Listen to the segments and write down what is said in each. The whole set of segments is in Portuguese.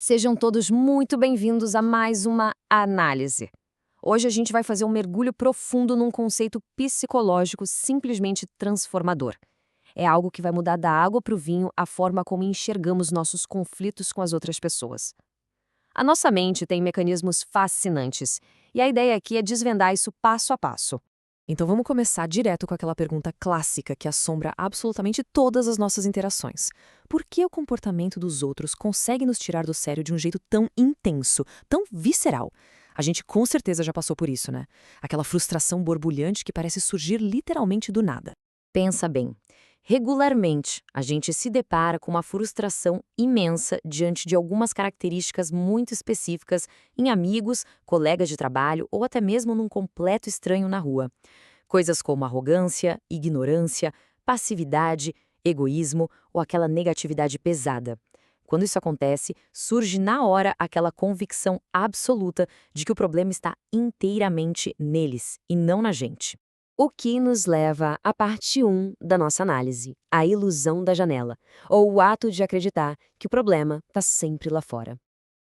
Sejam todos muito bem-vindos a mais uma análise. Hoje a gente vai fazer um mergulho profundo num conceito psicológico simplesmente transformador. É algo que vai mudar da água para o vinho a forma como enxergamos nossos conflitos com as outras pessoas. A nossa mente tem mecanismos fascinantes, e a ideia aqui é desvendar isso passo a passo. Então vamos começar direto com aquela pergunta clássica que assombra absolutamente todas as nossas interações. Por que o comportamento dos outros consegue nos tirar do sério de um jeito tão intenso, tão visceral? A gente com certeza já passou por isso, né? Aquela frustração borbulhante que parece surgir literalmente do nada. Pensa bem. Regularmente, a gente se depara com uma frustração imensa diante de algumas características muito específicas em amigos, colegas de trabalho ou até mesmo num completo estranho na rua. Coisas como arrogância, ignorância, passividade, egoísmo ou aquela negatividade pesada. Quando isso acontece, surge na hora aquela convicção absoluta de que o problema está inteiramente neles e não na gente. O que nos leva à parte 1 da nossa análise, a ilusão da janela, ou o ato de acreditar que o problema está sempre lá fora.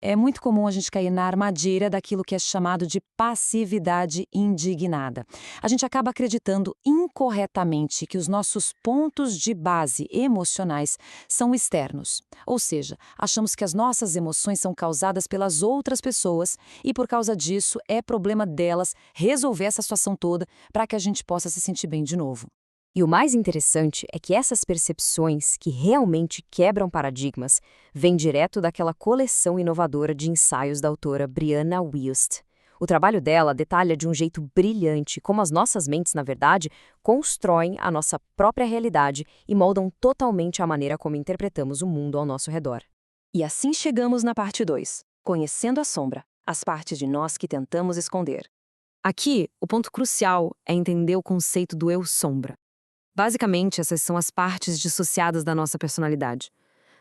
É muito comum a gente cair na armadilha daquilo que é chamado de passividade indignada. A gente acaba acreditando incorretamente que os nossos pontos de base emocionais são externos. Ou seja, achamos que as nossas emoções são causadas pelas outras pessoas e, por causa disso, é problema delas resolver essa situação toda para que a gente possa se sentir bem de novo. E o mais interessante é que essas percepções, que realmente quebram paradigmas, vêm direto daquela coleção inovadora de ensaios da autora Brianna Wiest. O trabalho dela detalha de um jeito brilhante como as nossas mentes, na verdade, constroem a nossa própria realidade e moldam totalmente a maneira como interpretamos o mundo ao nosso redor. E assim chegamos na parte 2, conhecendo a sombra, as partes de nós que tentamos esconder. Aqui, o ponto crucial é entender o conceito do eu-sombra. Basicamente, essas são as partes dissociadas da nossa personalidade.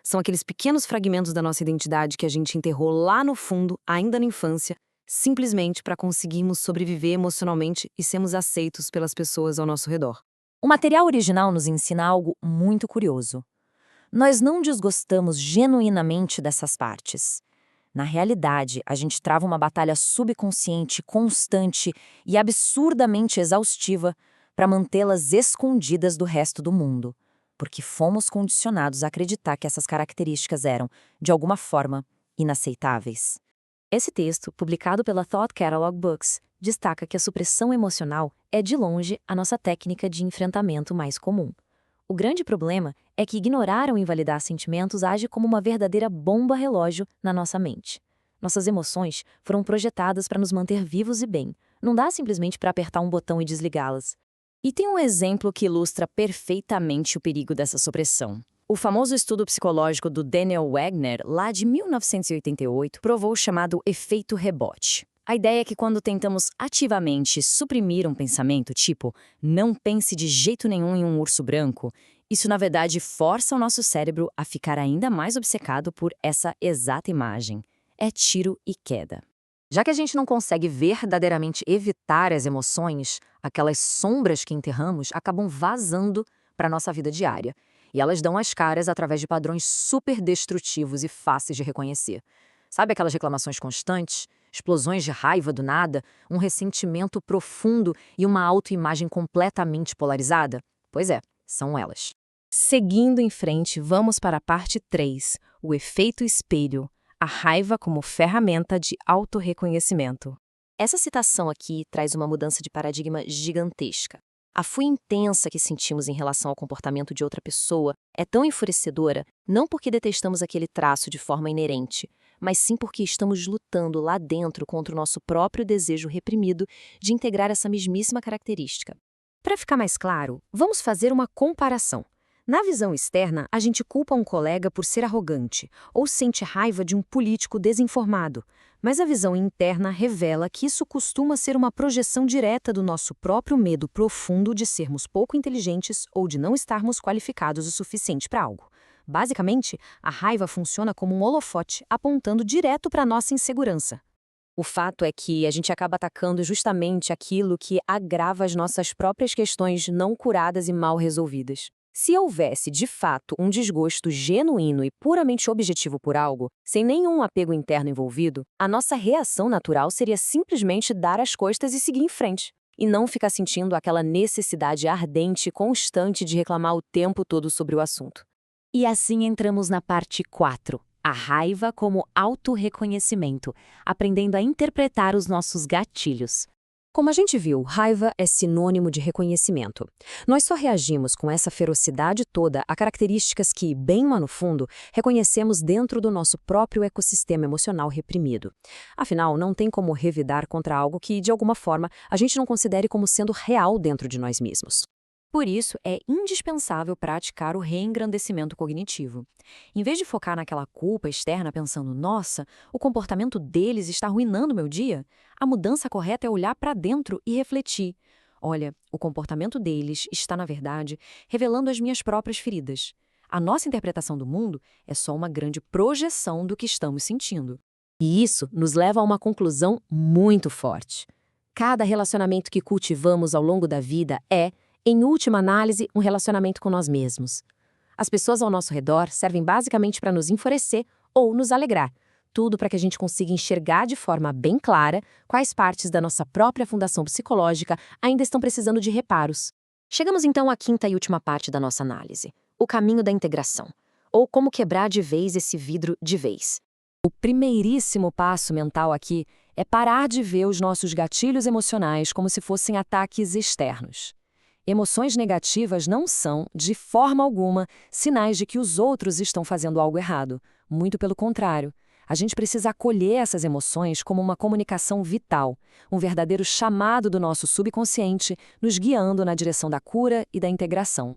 São aqueles pequenos fragmentos da nossa identidade que a gente enterrou lá no fundo, ainda na infância, simplesmente para conseguirmos sobreviver emocionalmente e sermos aceitos pelas pessoas ao nosso redor. O material original nos ensina algo muito curioso. Nós não desgostamos genuinamente dessas partes. Na realidade, a gente trava uma batalha subconsciente, constante e absurdamente exaustiva para mantê-las escondidas do resto do mundo, porque fomos condicionados a acreditar que essas características eram, de alguma forma, inaceitáveis. Esse texto, publicado pela Thought Catalog Books, destaca que a supressão emocional é, de longe, a nossa técnica de enfrentamento mais comum. O grande problema é que ignorar ou invalidar sentimentos age como uma verdadeira bomba-relógio na nossa mente. Nossas emoções foram projetadas para nos manter vivos e bem. Não dá simplesmente para apertar um botão e desligá-las. E tem um exemplo que ilustra perfeitamente o perigo dessa supressão. O famoso estudo psicológico do Daniel Wagner, lá de 1988, provou o chamado efeito rebote. A ideia é que quando tentamos ativamente suprimir um pensamento, tipo, não pense de jeito nenhum em um urso branco, isso na verdade força o nosso cérebro a ficar ainda mais obcecado por essa exata imagem. É tiro e queda. Já que a gente não consegue verdadeiramente evitar as emoções, aquelas sombras que enterramos acabam vazando para a nossa vida diária. E elas dão as caras através de padrões super destrutivos e fáceis de reconhecer. Sabe aquelas reclamações constantes? Explosões de raiva do nada? Um ressentimento profundo e uma autoimagem completamente polarizada? Pois é, são elas. Seguindo em frente, vamos para a parte 3, o efeito espelho. A raiva como ferramenta de autorreconhecimento. Essa citação aqui traz uma mudança de paradigma gigantesca. A fúria intensa que sentimos em relação ao comportamento de outra pessoa é tão enfurecedora não porque detestamos aquele traço de forma inerente, mas sim porque estamos lutando lá dentro contra o nosso próprio desejo reprimido de integrar essa mesmíssima característica. Para ficar mais claro, vamos fazer uma comparação. Na visão externa, a gente culpa um colega por ser arrogante ou sente raiva de um político desinformado, mas a visão interna revela que isso costuma ser uma projeção direta do nosso próprio medo profundo de sermos pouco inteligentes ou de não estarmos qualificados o suficiente para algo. Basicamente, a raiva funciona como um holofote apontando direto para a nossa insegurança. O fato é que a gente acaba atacando justamente aquilo que agrava as nossas próprias questões não curadas e mal resolvidas. Se houvesse, de fato, um desgosto genuíno e puramente objetivo por algo, sem nenhum apego interno envolvido, a nossa reação natural seria simplesmente dar as costas e seguir em frente, e não ficar sentindo aquela necessidade ardente e constante de reclamar o tempo todo sobre o assunto. E assim entramos na parte 4, a raiva como autorreconhecimento, aprendendo a interpretar os nossos gatilhos. Como a gente viu, raiva é sinônimo de reconhecimento. Nós só reagimos com essa ferocidade toda a características que, bem lá no fundo, reconhecemos dentro do nosso próprio ecossistema emocional reprimido. Afinal, não tem como revidar contra algo que, de alguma forma, a gente não considere como sendo real dentro de nós mesmos. Por isso, é indispensável praticar o reengrandecimento cognitivo. Em vez de focar naquela culpa externa pensando, nossa, o comportamento deles está arruinando meu dia, a mudança correta é olhar para dentro e refletir. Olha, o comportamento deles está, na verdade, revelando as minhas próprias feridas. A nossa interpretação do mundo é só uma grande projeção do que estamos sentindo. E isso nos leva a uma conclusão muito forte. Cada relacionamento que cultivamos ao longo da vida é, em última análise, um relacionamento com nós mesmos. As pessoas ao nosso redor servem basicamente para nos enfurecer ou nos alegrar, tudo para que a gente consiga enxergar de forma bem clara quais partes da nossa própria fundação psicológica ainda estão precisando de reparos. Chegamos então à quinta e última parte da nossa análise, o caminho da integração, ou como quebrar de vez esse vidro de vez. O primeiríssimo passo mental aqui é parar de ver os nossos gatilhos emocionais como se fossem ataques externos. Emoções negativas não são, de forma alguma, sinais de que os outros estão fazendo algo errado. Muito pelo contrário. A gente precisa acolher essas emoções como uma comunicação vital, um verdadeiro chamado do nosso subconsciente, nos guiando na direção da cura e da integração.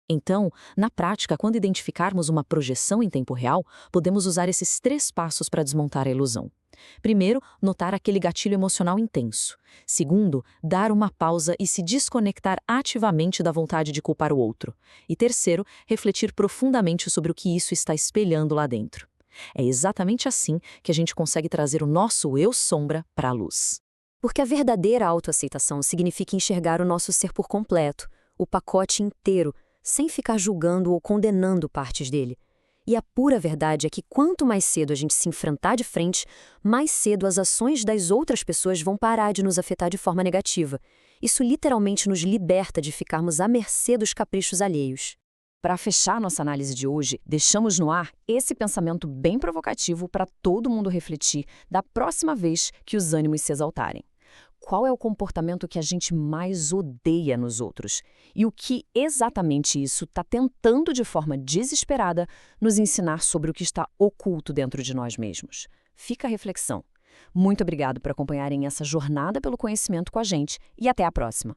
Então, na prática, quando identificarmos uma projeção em tempo real, podemos usar esses 3 passos para desmontar a ilusão. Primeiro, notar aquele gatilho emocional intenso. Segundo, dar uma pausa e se desconectar ativamente da vontade de culpar o outro. E terceiro, refletir profundamente sobre o que isso está espelhando lá dentro. É exatamente assim que a gente consegue trazer o nosso eu sombra para a luz. Porque a verdadeira autoaceitação significa enxergar o nosso ser por completo, o pacote inteiro, sem ficar julgando ou condenando partes dele. E a pura verdade é que quanto mais cedo a gente se enfrentar de frente, mais cedo as ações das outras pessoas vão parar de nos afetar de forma negativa. Isso literalmente nos liberta de ficarmos à mercê dos caprichos alheios. Para fechar nossa análise de hoje, deixamos no ar esse pensamento bem provocativo para todo mundo refletir da próxima vez que os ânimos se exaltarem. Qual é o comportamento que a gente mais odeia nos outros? E o que exatamente isso está tentando, de forma desesperada, nos ensinar sobre o que está oculto dentro de nós mesmos? Fica a reflexão. Muito obrigado por acompanharem essa jornada pelo conhecimento com a gente e até a próxima.